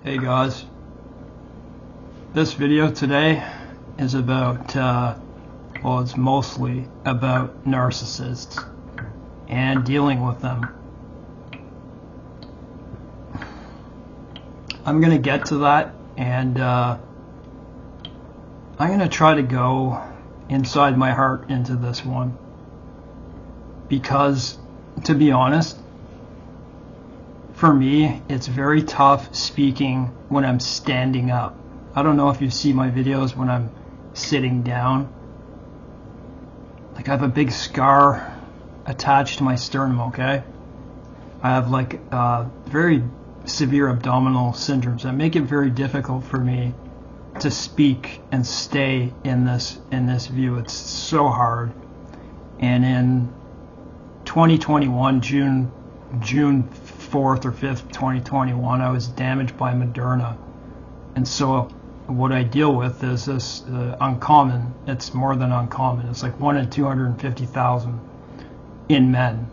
Hey guys, this video today is about, well, it's mostly about narcissists and dealing with them. I'm going to get to that, and I'm going to try to go inside my heart into this one, because to be honest, for me, it's very tough speaking when I'm standing up. I don't know if you see my videos when I'm sitting down. Like, I have a big scar attached to my sternum, okay? I have like very severe abdominal syndromes that make it very difficult for me to speak and stay in this view. It's so hard. And in 2021, June 4th or 5th, 2021, I was damaged by Moderna. And so what I deal with is this uncommon. It's more than uncommon. It's like 1 in 250,000 in men.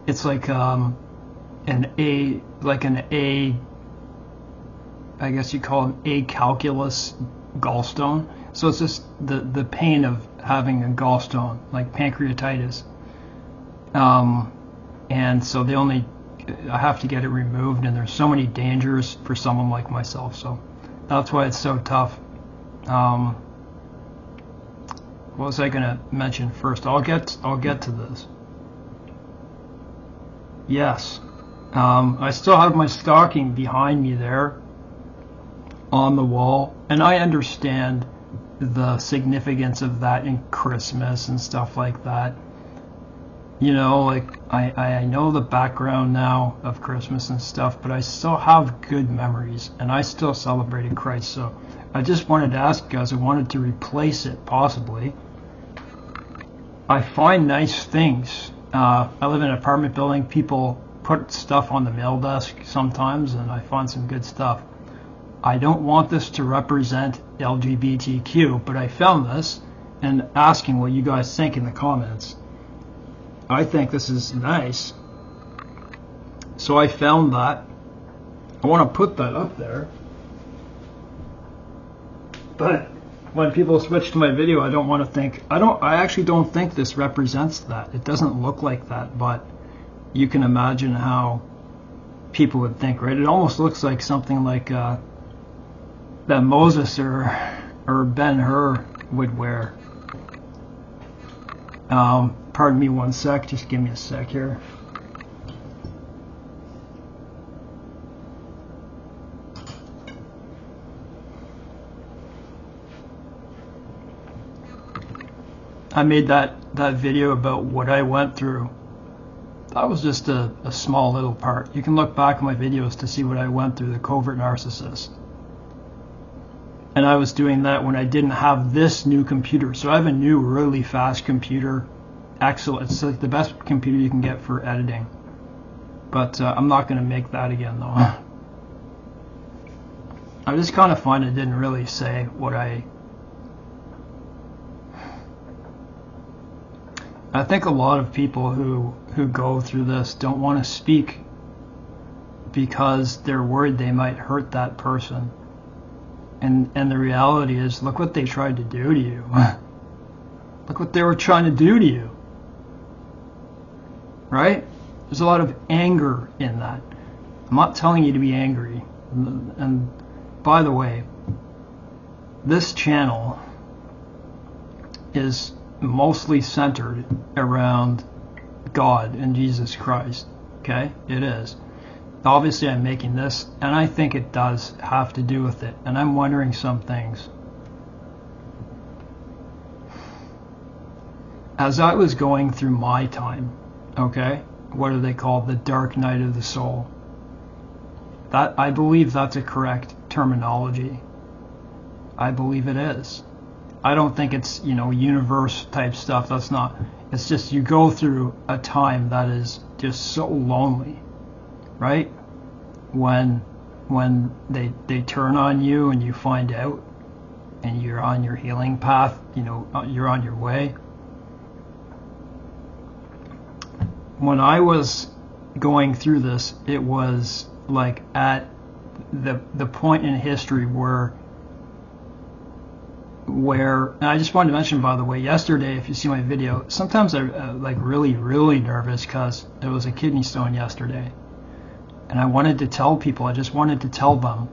It's like I guess you call it acalculous gallstone. So it's just the pain of having a gallstone, like pancreatitis. And so I have to get it removed, and there's so many dangers for someone like myself. So that's why it's so tough. What was I gonna mention first? I'll get to this. Yes, I still have my stocking behind me there on the wall, and I understand the significance of that in Christmas and stuff like that. You know, like, I know the background now of Christmas and stuff, but I still have good memories, and I still celebrated Christ. So I just wanted to ask you guys, I wanted to replace it, possibly. I find nice things. I live in an apartment building. People put stuff on the mail desk sometimes, and I find some good stuff. I don't want this to represent LGBTQ, but I found this, and asking what you guys think in the comments. I think this is nice. So I found that. I want to put that up there. But when people switch to my video, I don't want to think, I actually don't think this represents that. It doesn't look like that, but you can imagine how people would think, right? It almost looks like something like that Moses or Ben-Hur would wear. Pardon me one sec, just give me a sec here. I made that video about what I went through. That was just a small little part. You can look back at my videos to see what I went through, the Covert Narcissists. And I was doing that when I didn't have this new computer. So I have a new really fast computer. Excellent. It's like the best computer you can get for editing. But I'm not going to make that again, though. I just kind of find it didn't really say what I think a lot of people who go through this don't want to speak because they're worried they might hurt that person. And the reality is, look what they tried to do to you. Look what they were trying to do to you. Right? There's a lot of anger in that. I'm not telling you to be angry. And by the way, this channel is mostly centered around God and Jesus Christ. Okay? It is. Obviously, I'm making this, and I think it does have to do with it. And I'm wondering some things. As I was going through my time, okay, what do they call the dark night of the soul? That, I believe that's a correct terminology. I believe it is. I don't think it's, universe type stuff. That's not. It's just you go through a time that is just so lonely, right? When they turn on you and you find out, and you're on your healing path, you're on your way. When I was going through this, it was like at the point in history where and I just wanted to mention, by the way, yesterday, if you see my video, sometimes I'm like really nervous because it was a kidney stone yesterday, and I wanted to tell people, I just wanted to tell them,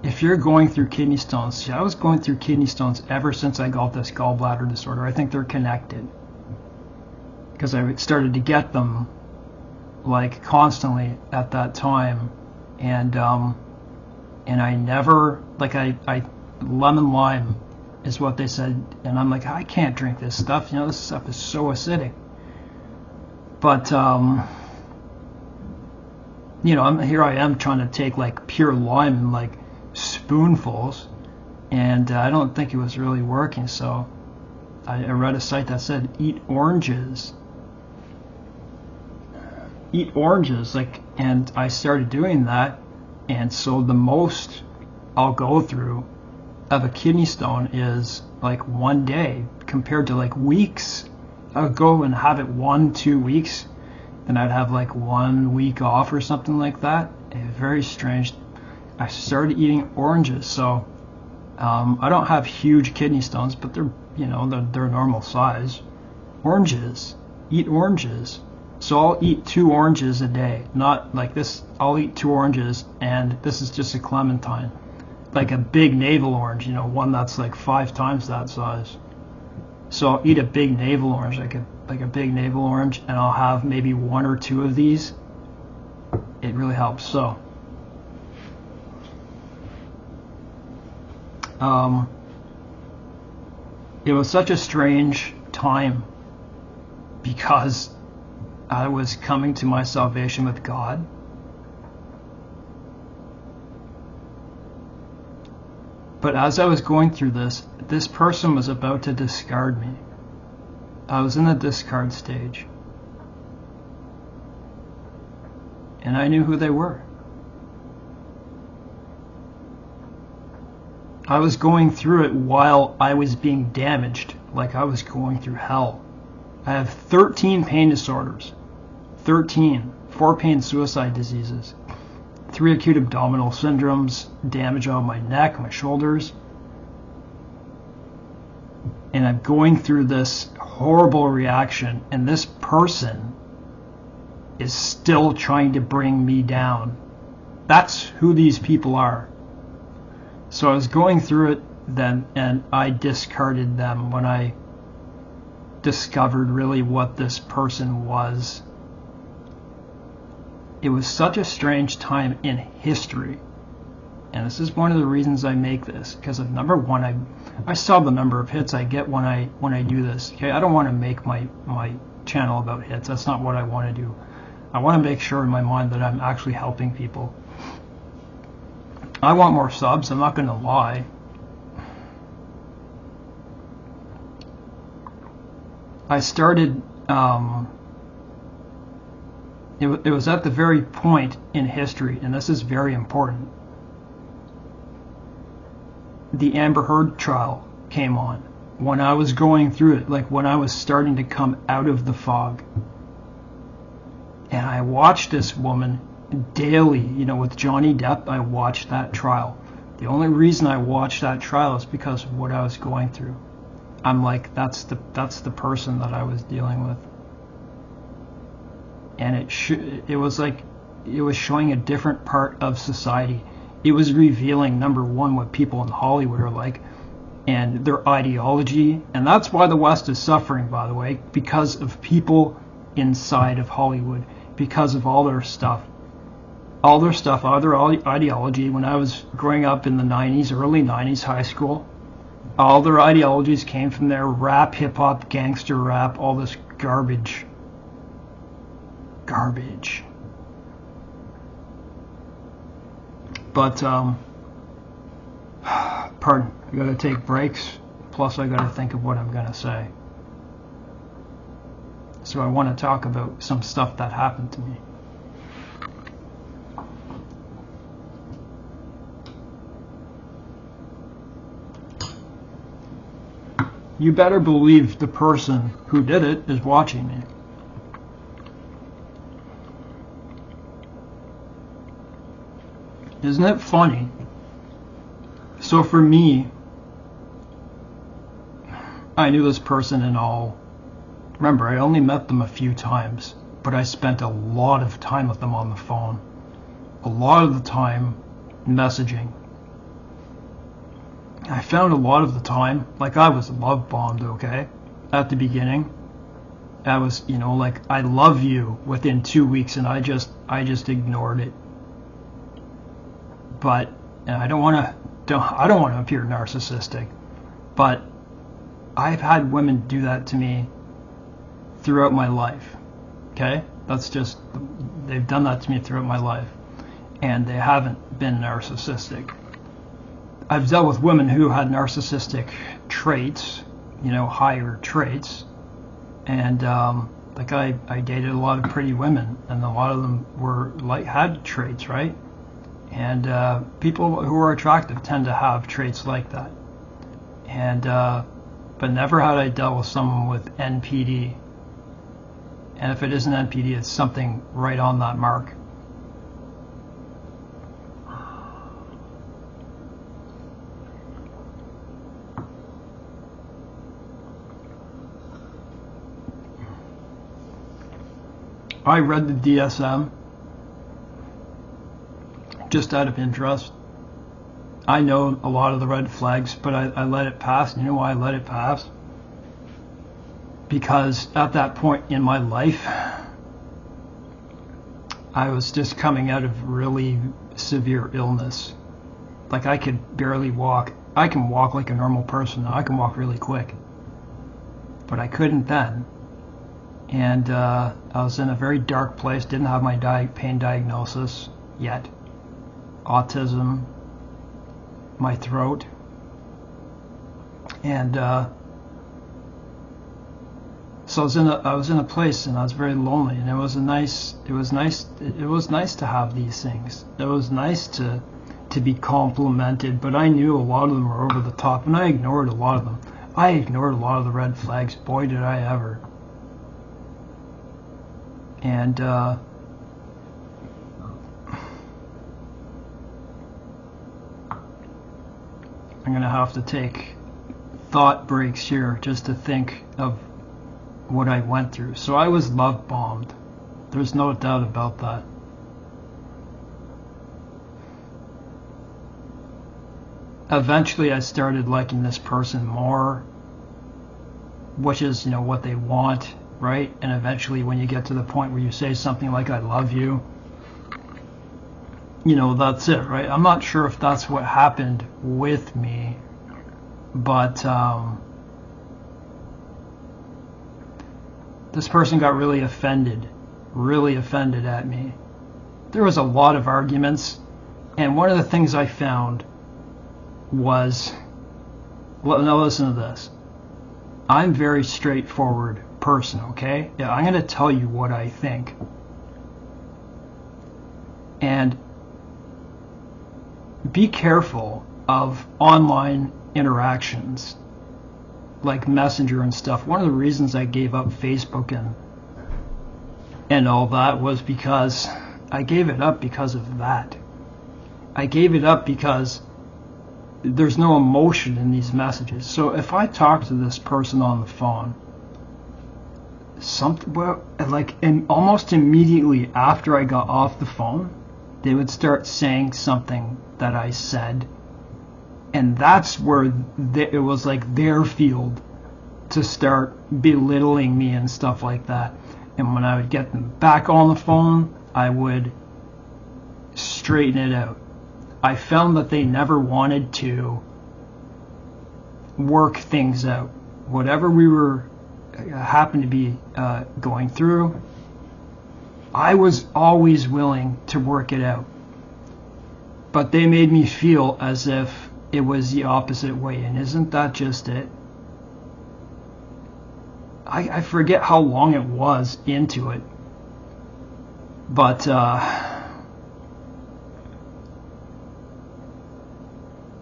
if you're going through kidney stones, see, I was going through kidney stones ever since I got this gallbladder disorder. I think they're connected because I started to get them like constantly at that time, and I never, like, I lemon lime is what they said, and I'm like, I can't drink this stuff, this stuff is so acidic. But here I am trying to take like pure lime in like spoonfuls, and I don't think it was really working. So I read a site that said eat oranges, like, and I started doing that, and so the most I'll go through of a kidney stone is like 1 day compared to like weeks. I would go and have it 1-2 weeks, then I'd have like 1 week off or something like that. Very strange. I started eating oranges, so I don't have huge kidney stones, but they're they're normal size. Oranges, eat oranges. So I'll eat 2 oranges a day, not like this. I'll eat 2 oranges, and this is just a clementine, like a big navel orange, one that's like 5 times that size. So I'll eat a big navel orange, like a big navel orange, and I'll have maybe 1 or 2 of these. It really helps. So it was such a strange time because I was coming to my salvation with God. But as I was going through this person was about to discard me. I was in the discard stage. And I knew who they were. I was going through it while I was being damaged, like I was going through hell. I have 13 pain disorders. 13. 4 pain suicide diseases. 3 acute abdominal syndromes, damage on my neck, my shoulders. And I'm going through this horrible reaction, and this person is still trying to bring me down. That's who these people are. So I was going through it then, and I discarded them when I discovered really what this person was. It was such a strange time in history, and this is one of the reasons I make this, because of number one, I saw the number of hits I get when I do this. Okay, I don't want to make my channel about hits. That's not what I want to do. I want to make sure in my mind that I'm actually helping people. I want more subs, I'm not going to lie. I started it was at the very point in history, and this is very important. The Amber Heard trial came on when I was going through it, like when I was starting to come out of the fog. And I watched this woman daily, with Johnny Depp. I watched that trial. The only reason I watched that trial is because of what I was going through. I'm like, that's the person that I was dealing with. And it was like, it was showing a different part of society. It was revealing, number one, what people in Hollywood are like and their ideology. And that's why the West is suffering, by the way, because of people inside of Hollywood, because of all their stuff. All their ideology. When I was growing up in the 90s, early 90s, high school, all their ideologies came from there. Rap, hip-hop, gangster rap, all this garbage. But pardon, I gotta take breaks, plus I gotta think of what I'm gonna say. So I want to talk about some stuff that happened to me. You better believe the person who did it is watching me. Isn't it funny? So for me, I knew this person and all. Remember, I only met them a few times, but I spent a lot of time with them on the phone. A lot of the time messaging. I found a lot of the time, like I was love bombed, okay? At the beginning. I was, like, I love you within 2 weeks, and I just ignored it. But, and I don't want to appear narcissistic, but I've had women do that to me throughout my life. Okay? They've done that to me throughout my life, and they haven't been narcissistic. I've dealt with women who had narcissistic traits, higher traits, and like I dated a lot of pretty women, and a lot of them had traits, right? And people who are attractive tend to have traits like that. And but never had I dealt with someone with NPD. And if it isn't NPD, it's something right on that mark. I read the DSM just out of interest. I know a lot of the red flags, but I let it pass. You know why I let it pass? Because at that point in my life, I was just coming out of really severe illness. Like I could barely walk. I can walk like a normal person now. I can walk really quick. But I couldn't then. And I was in a very dark place, didn't have my pain diagnosis yet. Autism, my throat, and so I was in a place, and I was very lonely, and it was nice to have these things. It was nice to be complimented, but I knew a lot of them were over the top, and I ignored a lot of them. I ignored a lot of the red flags. Boy, did I ever. And I'm going to have to take thought breaks here just to think of what I went through. So I was love bombed. There's no doubt about that. Eventually I started liking this person more, which is, what they want, right? And eventually when you get to the point where you say something like, I love you, that's it, right? I'm not sure if that's what happened with me, but this person got really offended at me. There was a lot of arguments, and one of the things I found was, well, now listen to this. I'm a very straightforward person, okay? Yeah, I'm going to tell you what I think. And be careful of online interactions like Messenger and stuff. One of the reasons I gave up Facebook and all that was because I gave it up because of that. I gave it up because there's no emotion in these messages. So if I talk to this person on the phone, almost immediately after I got off the phone, they would start saying something that I said, and that's where it was like their field to start belittling me and stuff like that. And when I would get them back on the phone, I would straighten it out. I found that they never wanted to work things out. Whatever we were happened to be going through, I was always willing to work it out. But they made me feel as if it was the opposite way, and isn't that just it? I forget how long it was into it, but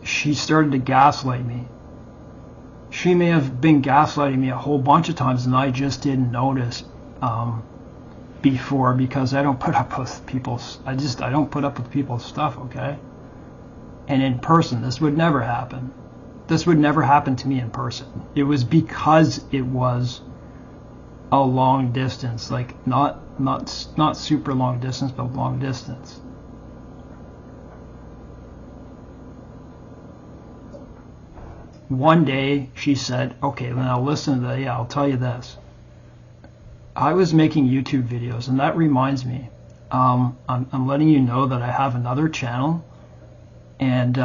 she started to gaslight me. She may have been gaslighting me a whole bunch of times and I just didn't notice. before because I don't put up with people's, I don't put up with people's stuff, okay? And in person, this would never happen. This would never happen to me in person. It was because it was a long distance, like not super long distance, but long distance. One day she said, okay, now listen to that. Yeah, I'll tell you this. I was making YouTube videos, and that reminds me, I'm letting you know that I have another channel, and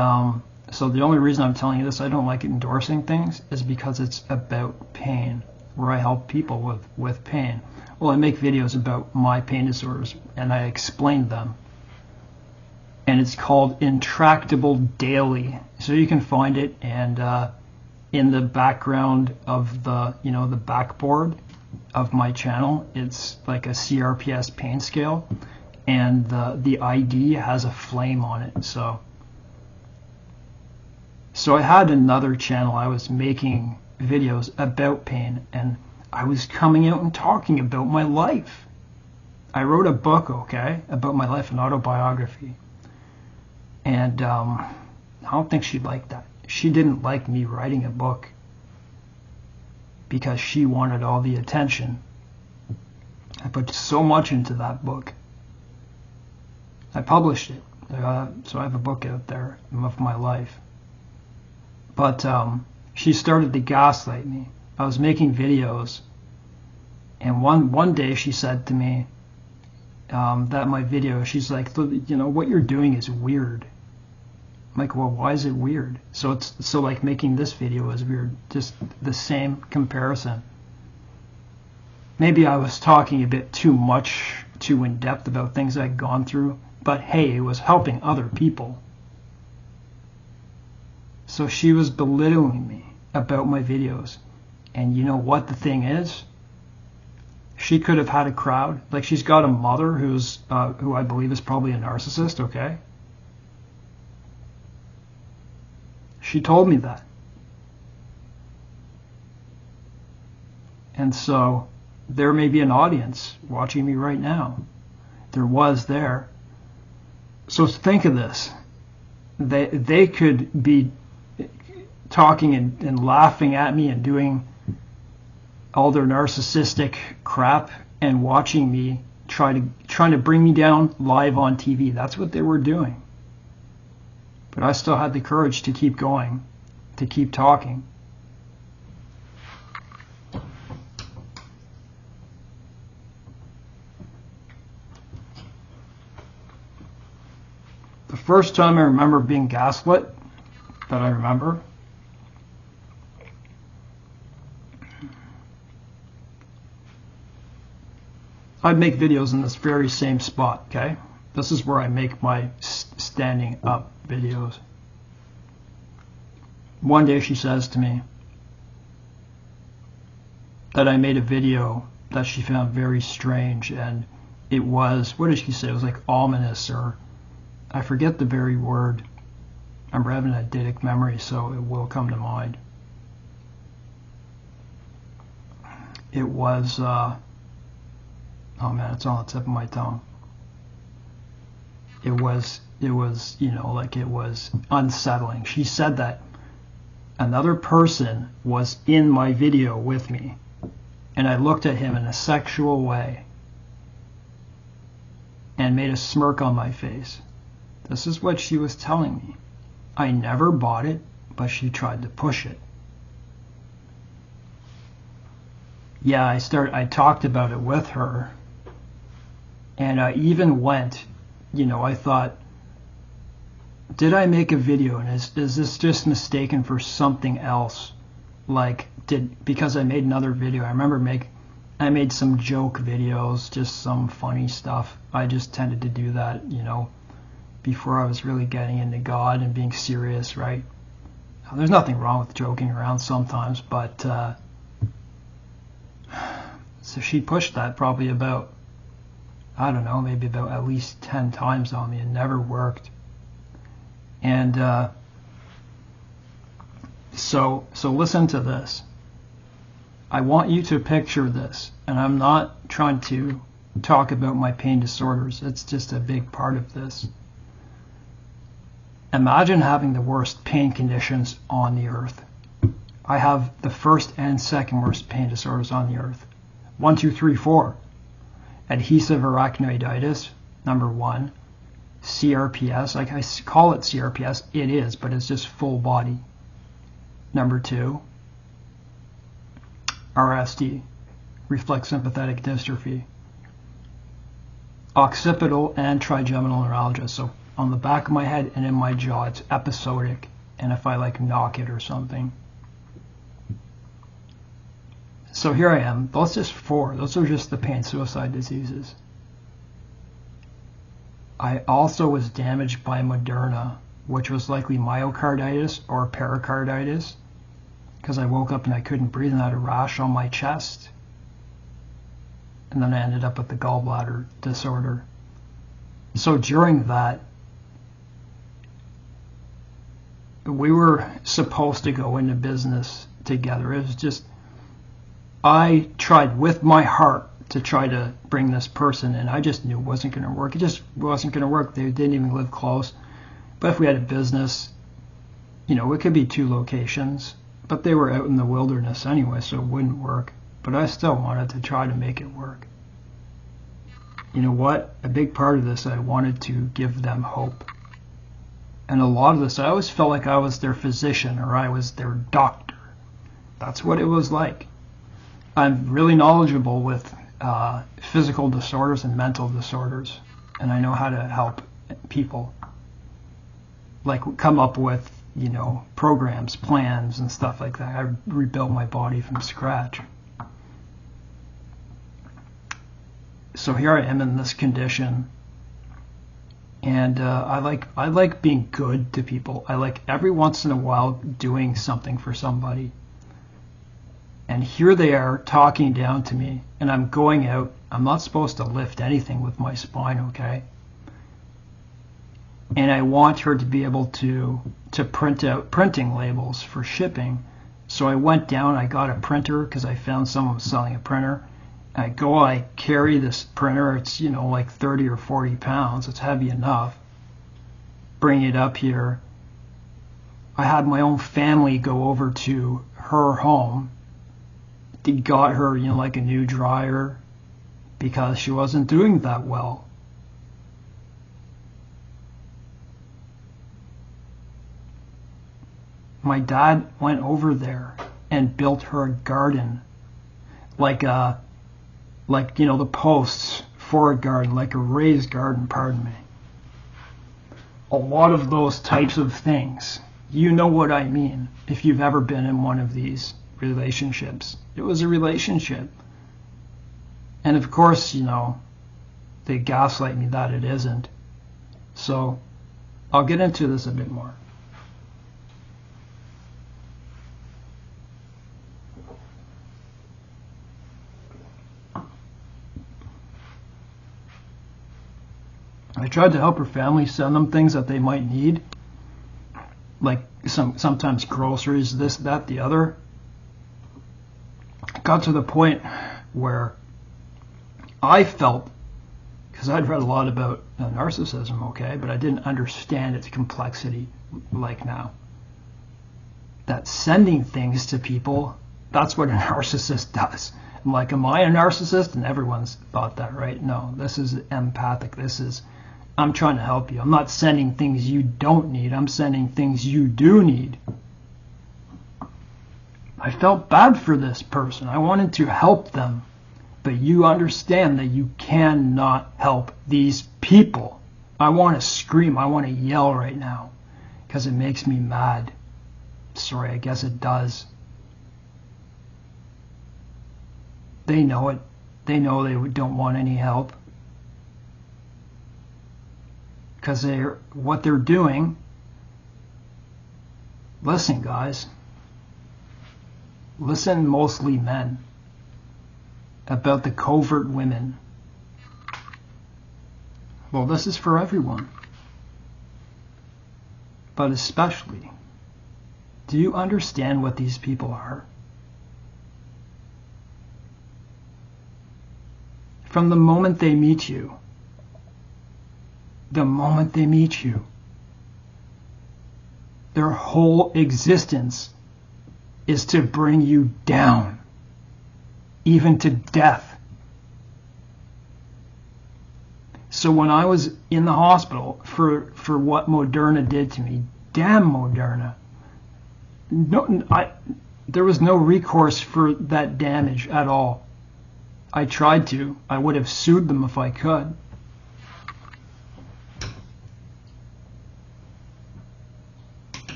so the only reason I'm telling you this, I don't like endorsing things, is because it's about pain, where I help people with pain. Well, I make videos about my pain disorders, and I explain them. And it's called Intractable Daily. So you can find it, and in the background of the, the backboard of my channel, it's like a CRPS pain scale, and the ID has a flame on it. So I had another channel. I was making videos about pain, and I was coming out and talking about my life. I wrote a book, okay, about my life, an autobiography. And I don't think she liked that. She didn't like me writing a book because she wanted all the attention. I put so much into that book. I published it. So I have a book out there of my life. But she started to gaslight me. I was making videos, and one day she said to me that my video, she's like, what you're doing is weird. I'm like, well, why is it weird? So like making this video is weird. Just the same comparison. Maybe I was talking a bit too in depth about things I'd gone through, but hey, it was helping other people. So she was belittling me about my videos. And you know what the thing is? She could have had a crowd. Like, she's got a mother who I believe is probably a narcissist, okay? She told me that. And so there may be an audience watching me right now. There was there. So think of this. They could be talking and laughing at me and doing all their narcissistic crap and watching me trying to bring me down live on TV. That's what they were doing. But I still had the courage to keep going, to keep talking. The first time I remember being gaslit, that I remember, I'd make videos in this very same spot, okay? This is where I make my standing up videos. One day she says to me that I made a video that she found very strange, and it was, what did she say? It was like ominous, or I forget the very word. I'm having a eidetic memory, so it will come to mind. It was, oh man, it's on the tip of my tongue. It was, like it was unsettling. She said that another person was in my video with me, and I looked at him in a sexual way and made a smirk on my face. This is what she was telling me. I never bought it, but she tried to push it. Yeah, I talked about it with her, and I even went, I thought, did I make a video, and is this just mistaken for something else? Like, because I made another video, I remember I made some joke videos, just some funny stuff. I just tended to do that, before I was really getting into God and being serious, right? There's nothing wrong with joking around sometimes, but so she pushed that probably about, I don't know, maybe about at least 10 times on me. It never worked. And so listen to this. I want you to picture this, and I'm not trying to talk about my pain disorders. It's just a big part of this. Imagine having the worst pain conditions on the earth. I have the first and second worst pain disorders on the earth. 1, 2, 3, 4. Adhesive arachnoiditis, number 1. CRPS, like I call it CRPS, it is, but it's just full body. Number 2. RSD, reflex sympathetic dystrophy. Occipital and trigeminal neuralgia, so on the back of my head and in my jaw, it's episodic, and if I like knock it or something. So here I am. Those just 4. Those are just the pain suicide diseases. I also was damaged by Moderna, which was likely myocarditis or pericarditis, because I woke up and I couldn't breathe and I had a rash on my chest. And then I ended up with the gallbladder disorder. So during that, we were supposed to go into business together. It was just, I tried with my heart to try to bring this person in. I just knew it wasn't going to work. It just wasn't going to work. They didn't even live close. But if we had a business, you know, it could be 2 locations, but they were out in the wilderness anyway, so it wouldn't work. But I still wanted to try to make it work. You know what? A big part of this, I wanted to give them hope. And a lot of this, I always felt like I was their physician or I was their doctor. That's what it was like. I'm really knowledgeable with physical disorders and mental disorders, and I know how to help people, like come up with, you know, programs, plans, and stuff like that. I rebuilt my body from scratch. So here I am in this condition, and I like being good to people. I like every once in a while doing something for somebody. And here they are talking down to me, and I'm going out. I'm not supposed to lift anything with my spine, okay? And I want her to be able to print out printing labels for shipping. So I went down, I got a printer because I found someone was selling a printer. I carry this printer. It's, you know, like 30 or 40 pounds. It's heavy enough. Bring it up here. I had my own family go over to her home. They got her, you know, like a new dryer because she wasn't doing that well. My dad went over there and built her a garden, like you know, the posts for a garden, like a raised garden, pardon me. A lot of those types of things. You know what I mean if you've ever been in one of these relationships. It was a relationship. And of course, you know, they gaslight me that it isn't. So I'll get into this a bit more. I tried to help her family, send them things that they might need, like sometimes groceries, this, that, the other. It got to the point where I felt, because I'd read a lot about narcissism, okay, but I didn't understand its complexity like now. That sending things to people, that's what a narcissist does. I'm like, am I a narcissist? And everyone's thought that, right? No, this is empathic. This is, I'm trying to help you. I'm not sending things you don't need. I'm sending things you do need. I felt bad for this person. I wanted to help them. But you understand that you cannot help these people. I want to scream. I want to yell right now because it makes me mad. Sorry, I guess it does. They know it. They know they don't want any help. Because what they're doing, listen guys, listen mostly men, about the covert women. Well, this is for everyone. But especially, do you understand what these people are? From the moment they meet you. The moment they meet you. Their whole existence is to bring you down, even to death. So when I was in the hospital for what Moderna did to me, damn Moderna, there was no recourse for that damage at all. I tried to. I would have sued them if I could.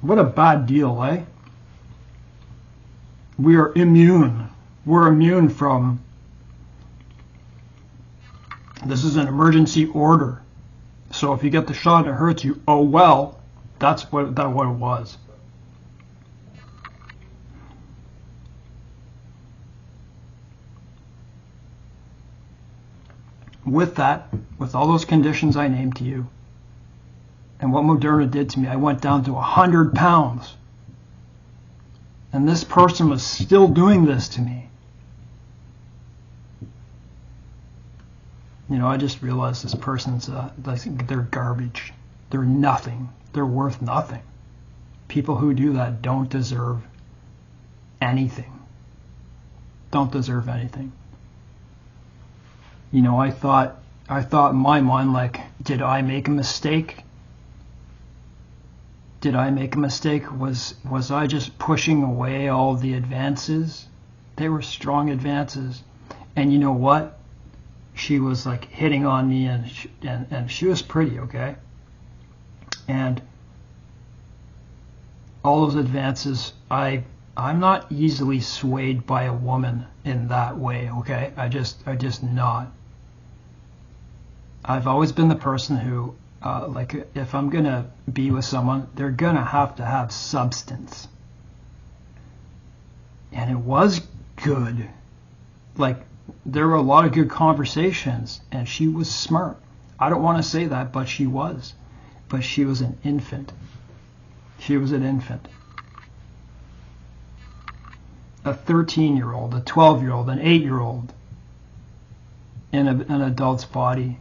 What a bad deal, eh? We are immune. We're immune from... This is an emergency order. So if you get the shot and it hurts you, oh well, that's what it was. With that, with all those conditions I named to you, and what Moderna did to me, I went down to 100 pounds. And this person was still doing this to me. You know, I just realized this person's, they're garbage. They're nothing. They're worth nothing. People who do that don't deserve anything. Don't deserve anything. You know, I thought in my mind, like, did I make a mistake? Did I make a mistake? Was I just pushing away all the advances? They were strong advances. And you know what? She was like hitting on me, and she was pretty, okay? And all those advances, I'm not easily swayed by a woman in that way, okay? I just not. I've always been the person who, like, if I'm gonna be with someone, they're gonna have to have substance. And it was good. Like, there were a lot of good conversations, and she was smart. I don't want to say that, but she was. But she was an infant. She was an infant. A 13-year-old, a 12-year-old, an 8-year-old in an adult's body.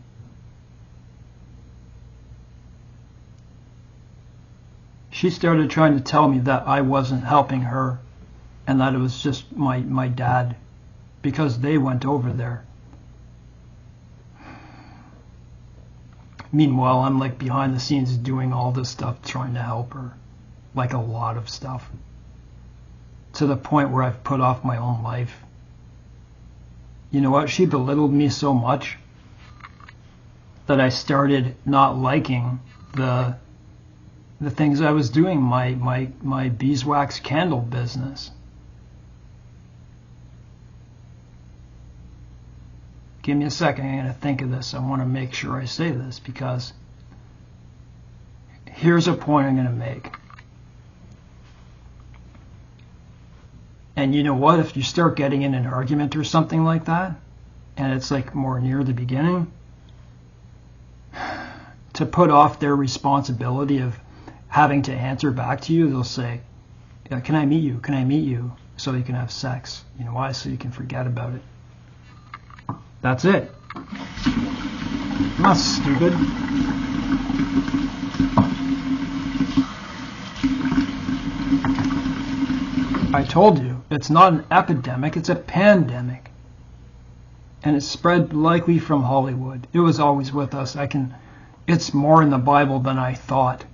She started trying to tell me that I wasn't helping her and that it was just my dad, because they went over there. Meanwhile, I'm like behind the scenes doing all this stuff, trying to help her. Like a lot of stuff. To the point where I've put off my own life. You know what? She belittled me so much that I started not liking the things I was doing, my beeswax candle business. Give me a second, I'm going to think of this. I want to make sure I say this, because here's a point I'm going to make. And you know what? If you start getting in an argument or something like that, and it's like more near the beginning, to put off their responsibility of having to answer back to you, they'll say, yeah, can I meet you? Can I meet you? So you can have sex. You know why? So you can forget about it. That's it. I'm not stupid. I told you, it's not an epidemic, it's a pandemic. And it's spread likely from Hollywood. It was always with us. It's more in the Bible than I thought.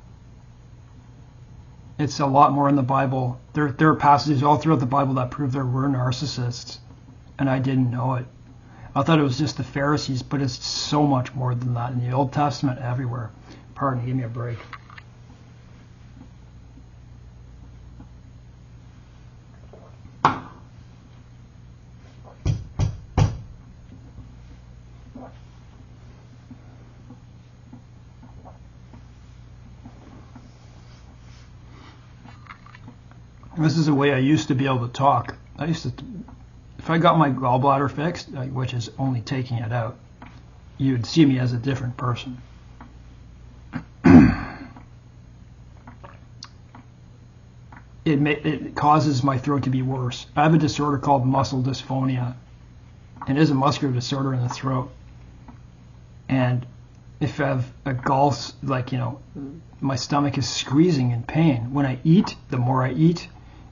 It's a lot more in the Bible. There are passages all throughout the Bible that prove there were narcissists, and I didn't know it. I thought it was just the Pharisees, but it's so much more than that in the Old Testament, everywhere. Pardon, give me a break. This is the way I used to be able to talk. If I got my gallbladder fixed, which is only taking it out, you'd see me as a different person. It causes my throat to be worse. I have a disorder called muscle dysphonia, It is a muscular disorder in the throat. And if I have a gulf, like, my stomach is squeezing in pain. When I eat, the more I eat,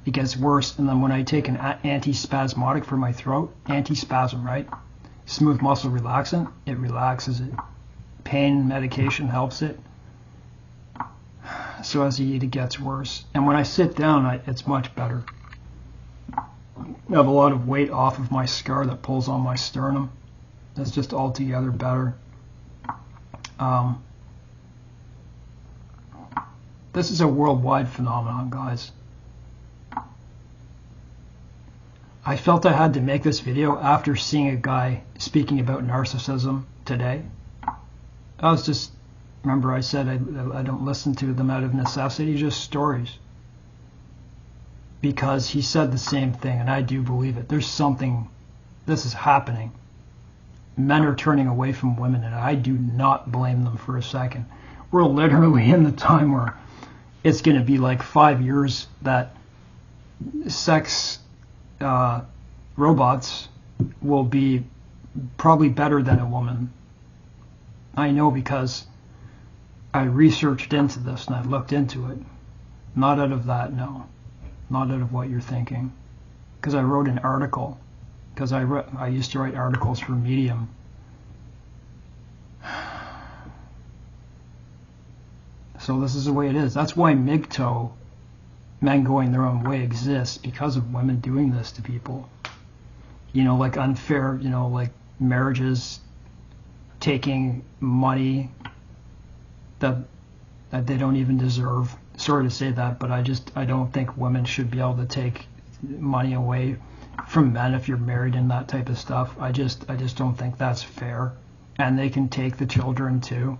it gets worse. And then when I take an antispasmodic for my throat, antispasm, right? Smooth muscle relaxant, it relaxes it. Pain medication helps it. So as you eat, it gets worse. And when I sit down, it's much better. I have a lot of weight off of my scar that pulls on my sternum. That's just altogether better. This is a worldwide phenomenon, guys. I felt I had to make this video after seeing a guy speaking about narcissism today. I was just, remember I said I don't listen to them out of necessity, just stories. Because he said the same thing, and I do believe it. There's something, this is happening. Men are turning away from women, and I do not blame them for a second. We're literally in the time where it's going to be like 5 years that sex robots will be probably better than a woman. I know because I researched into this and I looked into it. Not out of that, no. Not out of what you're thinking. Because I wrote an article. Because I used to write articles for Medium. So this is the way it is. That's why MGTOW, men going their own way, exists, because of women doing this to people. Like unfair, like marriages, taking money that they don't even deserve. Sorry to say that, but I don't think women should be able to take money away from men if you're married and that type of stuff. I just don't think that's fair. And they can take the children too.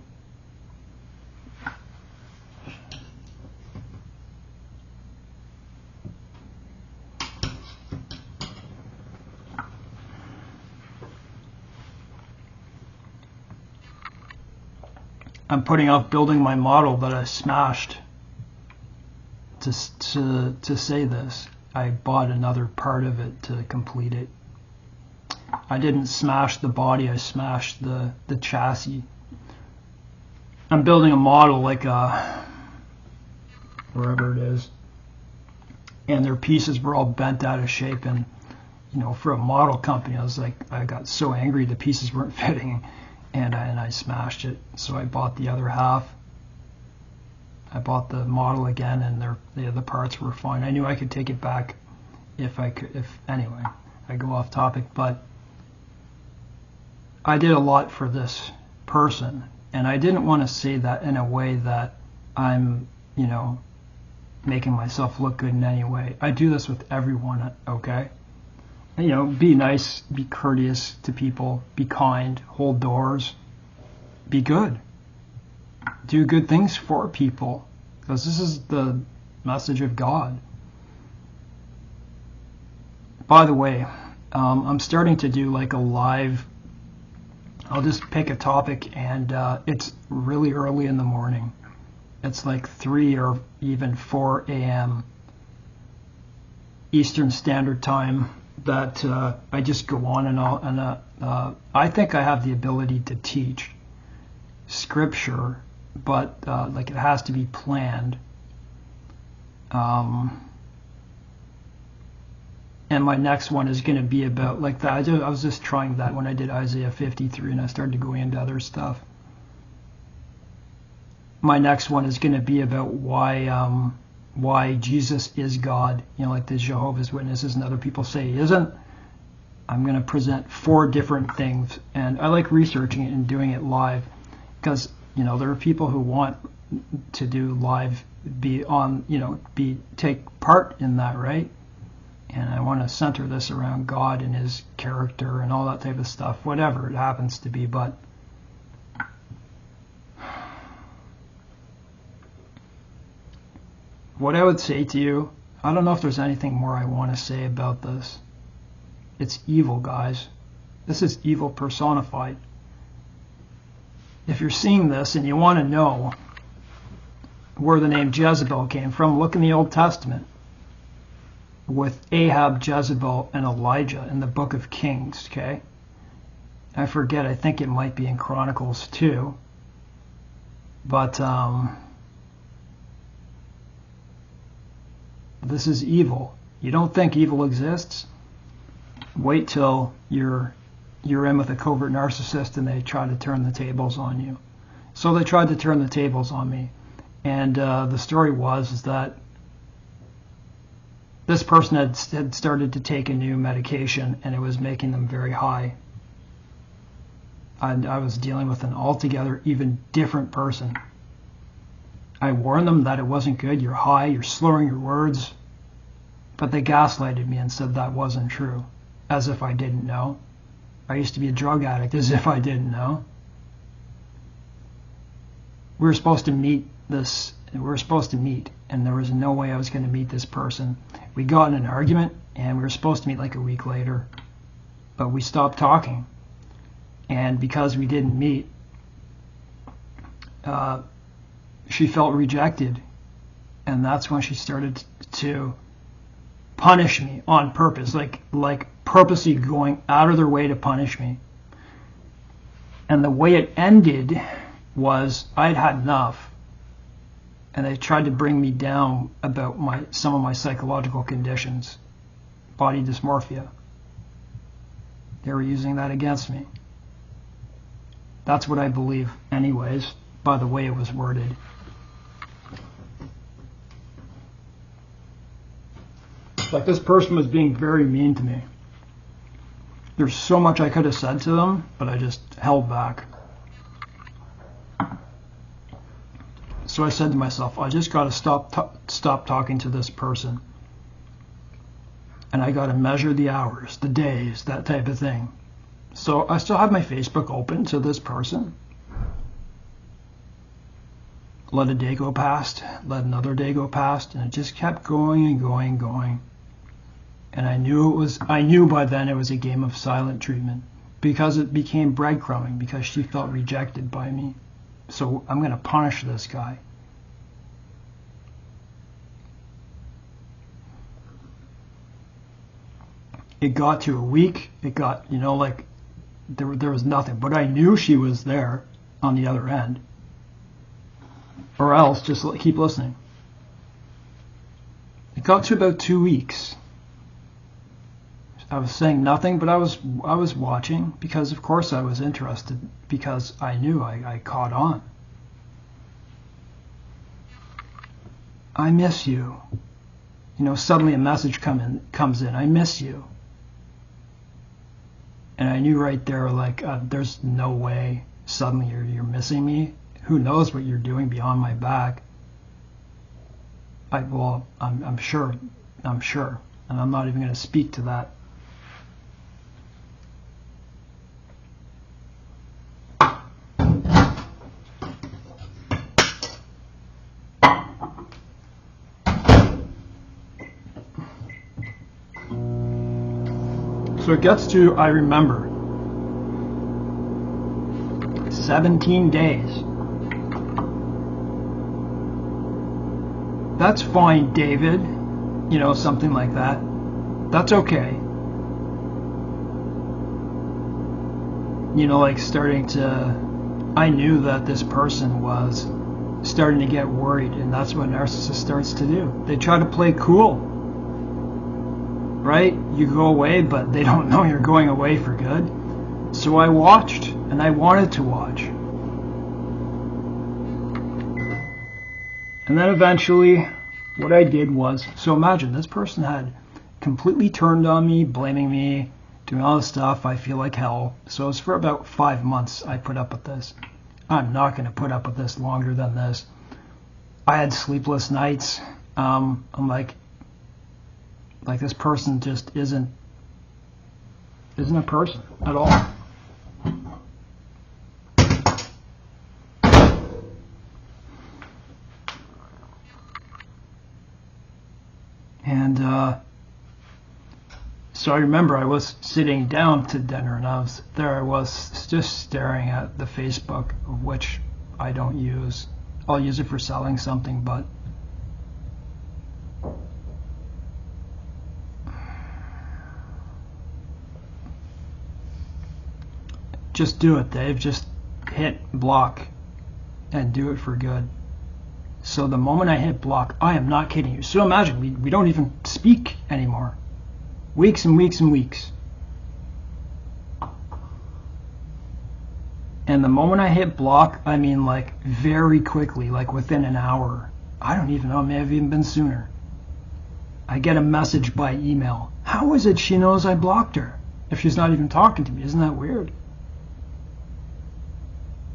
I'm putting off building my model that I smashed to say this. I bought another part of it to complete it. I didn't smash the body, I smashed the chassis. I'm building a model like wherever it is. And their pieces were all bent out of shape, and for a model company, I got so angry the pieces weren't fitting. And I smashed it. So I bought the other half. I bought the model again, and the other parts were fine. I knew I could take it back if I could. Anyway, I go off topic, but I did a lot for this person, and I didn't want to say that in a way that I'm, making myself look good in any way. I do this with everyone, okay? Be nice, be courteous to people, be kind, hold doors, be good. Do good things for people, because this is the message of God. By the way, I'm starting to do like a live, I'll just pick a topic, and it's really early in the morning. It's like 3 or even 4 a.m. Eastern Standard Time. That I just go on and I think I have the ability to teach scripture, but like it has to be planned. And my next one is going to be about like that. I was just trying that when I did Isaiah 53, and I started going into other stuff. My next one is going to be about why Jesus is God, like the Jehovah's Witnesses and other people say he isn't. I'm going to present 4 different things, and I like researching it and doing it live, because there are people who want to do live, take part in that, right? And I want to center this around God and his character and all that type of stuff, whatever it happens to be. But what I would say to you, I don't know if there's anything more I want to say about this. It's evil, guys. This is evil personified. If you're seeing this and you want to know where the name Jezebel came from, look in the Old Testament with Ahab, Jezebel, and Elijah in the book of Kings, okay? I forget, I think it might be in Chronicles too. But this is evil. You don't think evil exists? Wait till you're in with a covert narcissist and they try to turn the tables on you. So they tried to turn the tables on me. And the story was that this person had started to take a new medication and it was making them very high. I was dealing with an altogether even different person. I warned them that it wasn't good. You're high, you're slurring your words. But they gaslighted me and said that wasn't true, as if I didn't know. I used to be a drug addict, as if I didn't know. We were supposed to meet, and there was no way I was going to meet this person. We got in an argument, and we were supposed to meet like a week later, but we stopped talking. And because we didn't meet, she felt rejected, and that's when she started to punish me on purpose, like purposely going out of their way to punish me. And the way it ended was I'd had enough, and they tried to bring me down about some of my psychological conditions, body dysmorphia. They were using that against me. That's what I believe anyways, by the way it was worded. Like, this person was being very mean to me. There's so much I could have said to them, but I just held back. So I said to myself, I just got to stop talking to this person. And I got to measure the hours, the days, that type of thing. So I still have my Facebook open to this person. Let a day go past, let another day go past, and it just kept going and going and going. And I knew by then it was a game of silent treatment, because it became breadcrumbing, because she felt rejected by me. So I'm going to punish this guy. It got to a week. It got, like there was nothing. But I knew she was there on the other end. Or else, just keep listening. It got to about 2 weeks. I was saying nothing, but I was watching, because of course I was interested, because I knew I caught on. I miss you. Suddenly a message comes in. I miss you. And I knew right there, there's no way suddenly you're missing me. Who knows what you're doing behind my back? I'm sure, and I'm not even going to speak to that. So it gets to, I remember, 17 days. That's fine, David. Something like that. That's okay. Starting to, I knew that this person was starting to get worried, and that's what narcissist starts to do. They try to play cool. Right? You go away, but they don't know you're going away for good. So I watched, and I wanted to watch. And then eventually, what I did was, so imagine, this person had completely turned on me, blaming me, doing all this stuff. I feel like hell. So it was for about 5 months I put up with this. I'm not going to put up with this longer than this. I had sleepless nights. I'm like this person just isn't a person at all. And so I remember I was sitting down to dinner, and I was just staring at the Facebook, of which I don't use. I'll use it for selling something, but Just do it, Dave. Just hit block and do it for good. So the moment I hit block, I am not kidding you. So imagine, we don't even speak anymore. Weeks and weeks and weeks. And the moment I hit block, I mean like very quickly, like within an hour. I don't even know, it may have even been sooner. I get a message by email. How is it she knows I blocked her if she's not even talking to me? Isn't that weird?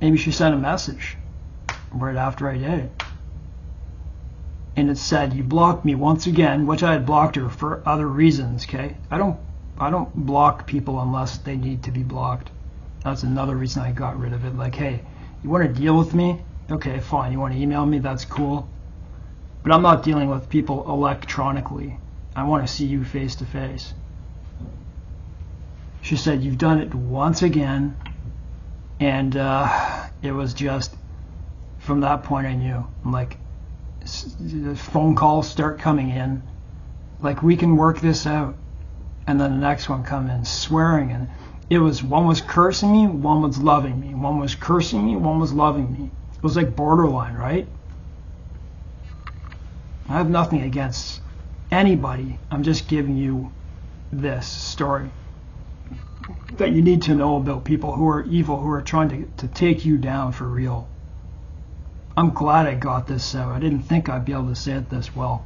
Maybe she sent a message right after I did it. And it said, you blocked me once again, which I had blocked her for other reasons, okay? I don't block people unless they need to be blocked. That's another reason I got rid of it. Like, hey, you want to deal with me? Okay, fine. You want to email me? That's cool. But I'm not dealing with people electronically. I want to see you face to face. She said, you've done it once again. And it was just, from that point I knew. I'm like, phone calls start coming in. Like, we can work this out. And then the next one come in swearing. And it was, one was cursing me, one was loving me. One was cursing me, one was loving me. It was like borderline, right? I have nothing against anybody. I'm just giving you this story that you need to know about people who are evil, who are trying to take you down for real. I'm glad I got this out. I didn't think I'd be able to say it this well,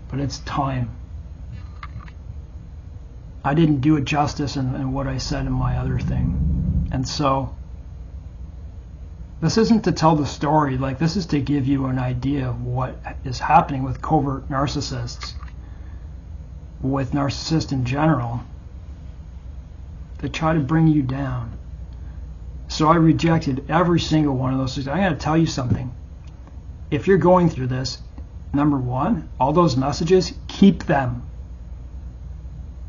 but it's time. I didn't do it justice in what I said in my other thing. And so, this isn't to tell the story, like this is to give you an idea of what is happening with covert narcissists, with narcissists in general. They try to bring you down. So I rejected every single one of those things. I gotta tell you something. If you're going through this, number one, all those messages, keep them.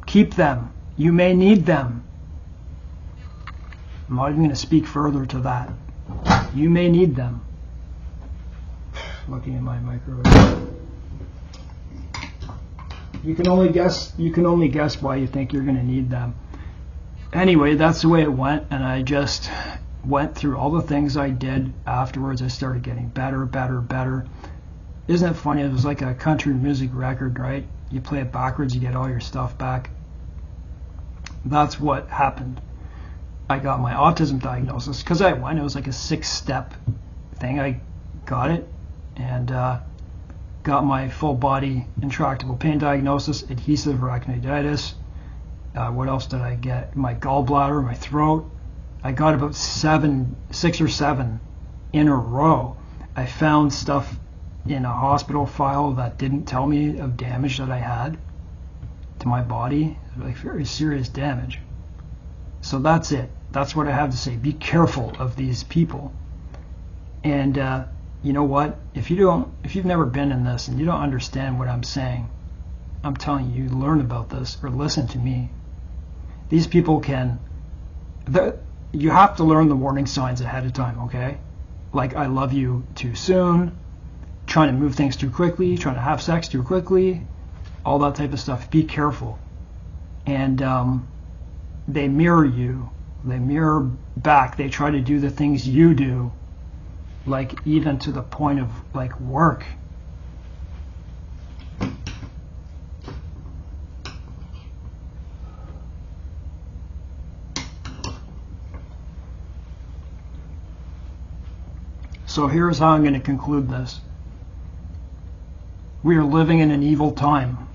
Keep them. You may need them. I'm not even going to speak further to that. You may need them. Looking at my microwave. You can only guess why you think you're going to need them. Anyway, that's the way it went, and I just went through all the things I did afterwards. I started getting better, better, better. Isn't it funny? It was like a country music record, right? You play it backwards, you get all your stuff back. That's what happened. I got my autism diagnosis because it was like a 6-step thing. I got it and got my full body intractable pain diagnosis, adhesive arachnoiditis. What else did I get? My gallbladder, my throat. I got about 6 or 7 in a row. I found stuff in a hospital file that didn't tell me of damage that I had to my body, like very serious damage. So that's it. That's what I have to say. Be careful of these people. And you know what? If you've never been in this and you don't understand what I'm saying, I'm telling you, learn about this or listen to me. These people you have to learn the warning signs ahead of time, okay? Like, I love you too soon, trying to move things too quickly, trying to have sex too quickly, all that type of stuff. Be careful. And they mirror you. They mirror back. They try to do the things you do, like even to the point of like work. So here's how I'm going to conclude this. We are living in an evil time.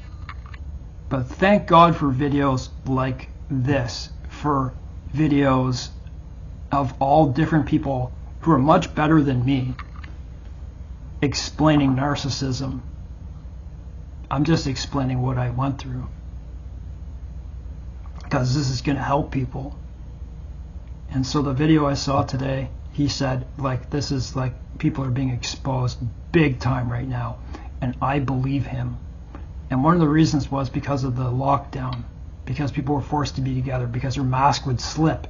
But thank God for videos like this, for videos of all different people who are much better than me explaining narcissism. I'm just explaining what I went through, because this is going to help people. And so the video I saw today, he said, like, this is like people are being exposed big time right now. And I believe him. And one of the reasons was because of the lockdown, because people were forced to be together, because their mask would slip,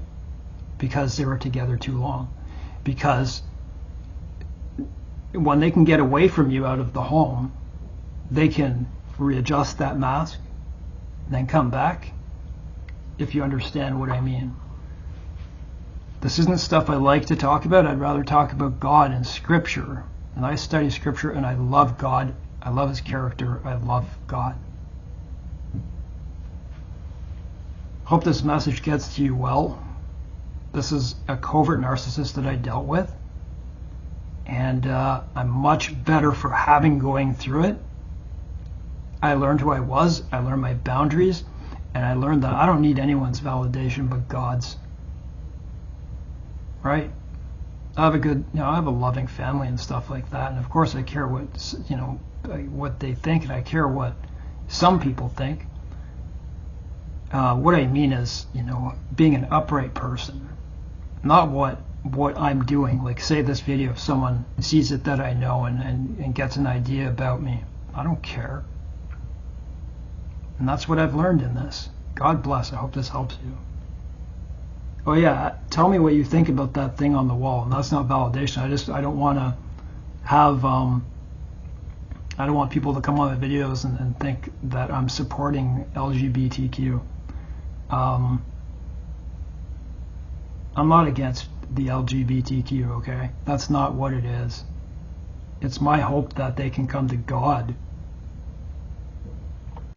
because they were together too long, because when they can get away from you out of the home, they can readjust that mask, then come back, if you understand what I mean. This isn't stuff I like to talk about. I'd rather talk about God and Scripture. And I study Scripture, and I love God. I love His character. I love God. Hope this message gets to you well. This is a covert narcissist that I dealt with. And I'm much better for having going through it. I learned who I was. I learned my boundaries. And I learned that I don't need anyone's validation but God's. Right? I have I have a loving family and stuff like that. And of course I care what, what they think, and I care what some people think. What I mean is, being an upright person, not what I'm doing. Like, say this video, if someone sees it that I know and gets an idea about me, I don't care. And that's what I've learned in this. God bless. I hope this helps you. Oh yeah, tell me what you think about that thing on the wall. And that's not validation. I don't want to have, I don't want people to come on the videos and think that I'm supporting LGBTQ. I'm not against the LGBTQ, okay? That's not what it is. It's my hope that they can come to God